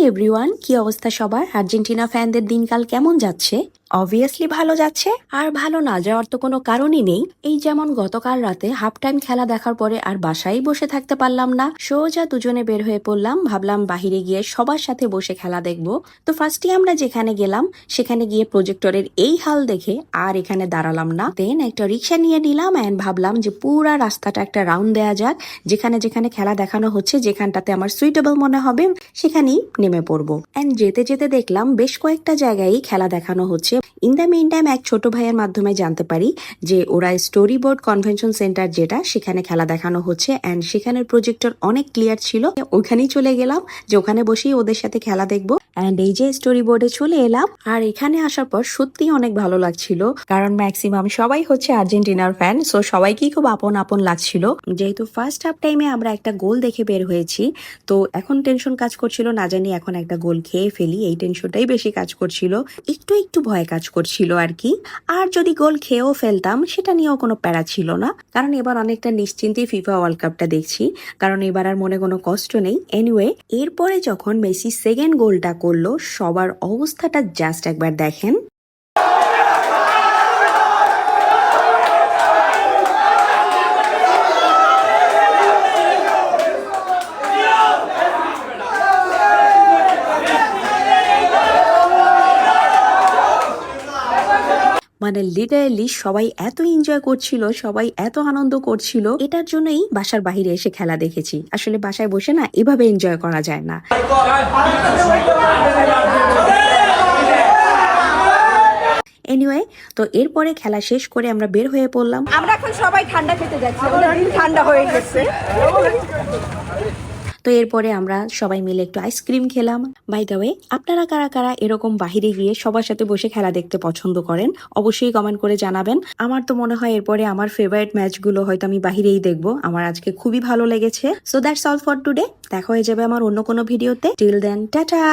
Everyone, কি অবস্থা সবার? আর্জেন্টিনা ফ্যানদের দিনকাল কেমন যাচ্ছে? অবভিয়াসলি ভালো যাচ্ছে। আর ভালো না যাওয়ার তো কোনো কারণই নেই। এই যেমন গতকাল রাতে হাফ টাইম খেলা দেখার পরে আর বাসায় বসে থাকতে পারলাম না, সোজা দুজনে বের হয়ে পড়লাম। ভাবলাম বাহিরে গিয়ে সবার সাথে বসে খেলা দেখবো। তো ফার্স্টে আমরা যেখানে গেলাম সেখানে গিয়ে প্রজেক্টরের এই হাল দেখে আর এখানে দাঁড়ালাম না। দেন একটা রিক্সা নিয়ে নিলাম অ্যান্ড ভাবলাম যে পুরা রাস্তাটা একটা রাউন্ড দেয়া যাক। যেখানে যেখানে খেলা দেখানো হচ্ছে, যেখানটাতে আমার সুইটেবল মনে হবে সেখানেই নেমে পড়বো। অ্যান্ড যেতে যেতে দেখলাম বেশ কয়েকটা জায়গায় খেলা দেখানো হচ্ছে। ইন দ্য মেইন টাইম এক ছোট ভাইয়ের মাধ্যমে জানতে পারি যে ওরা স্টোরি বোর্ড কনভেনশন সেন্টার যেটা, সেখানে খেলা দেখানো হচ্ছে অ্যান্ড সেখানের প্রজেক্টর অনেক ক্লিয়ার ছিল। ওখানেই চলে গেলাম যে ওখানে বসেই ওদের সাথে খেলা দেখবো। অ্যান্ড এই যে স্টোরি বোর্ডে চলে এলাম, আর এখানে আসার পর সত্যি অনেক ভালো লাগছিল, কারণ ম্যাক্সিমাম সবাই হচ্ছে আর্জেন্টিনার ফ্যান, সো সবাইকেই খুব আপন আপন লাগছিল। যেহেতু ফার্স্ট হাফ টাইমে আমরা একটা গোল দেখে বের হয়েছি, তো এখন টেনশন কাজ করছিল, না জানি এখন একটা গোল খেয়ে ফেলি, এই টেনশনটাই বেশি কাজ করছিল। একটু একটু ভয় কাজ করছিল আর কি। আর যদি গোল খেয়েও ফেলতাম সেটা নিয়েও কোনো প্যারা ছিল না, কারণ এবার অনেকটা নিশ্চিন্তে ফিফা ওয়ার্ল্ড কাপটা দেখছি, কারণ এবার আর মনে কোনো কষ্ট নেই। এনিওয়ে, এরপরে যখন মেসি সেকেন্ড গোলটা করলো, সবার অবস্থাটা জাস্ট একবার দেখেন। মানে লিটারালি সবাই এত এনজয় করছিল, সবাই এত আনন্দ করছিল, এটার জন্যই বাসার বাইরে এসে খেলা দেখেছি। আসলে বাসায় বসে না এভাবে এনজয় করা যায় না। এনিওয়ে, তো এরপরে খেলা শেষ করে আমরা বের হয়ে পড়লাম। আমরা এখন সবাই ঠান্ডা খেতে যাচ্ছি, আমাদের দিন ঠান্ডা হয়ে গেছে। তো এরপরে আমরা সবাই মিলে একটু আইসক্রিম খেলাম। বাই দ্য ওয়ে, আপনারা কারা কারা এরকম বাহিরে গিয়ে সবার সাথে বসে খেলা দেখতে পছন্দ করেন অবশ্যই কমেন্ট করে জানাবেন। আমার তো মনে হয় এরপরে আমার ফেভারিট ম্যাচগুলো হয়তো আমি বাহিরেই দেখবো। আমার আজকে খুবই ভালো লেগেছে। So that's all for today. দেখা হয়ে যাবে আমার অন্য কোনো ভিডিওতে। Till then, tata.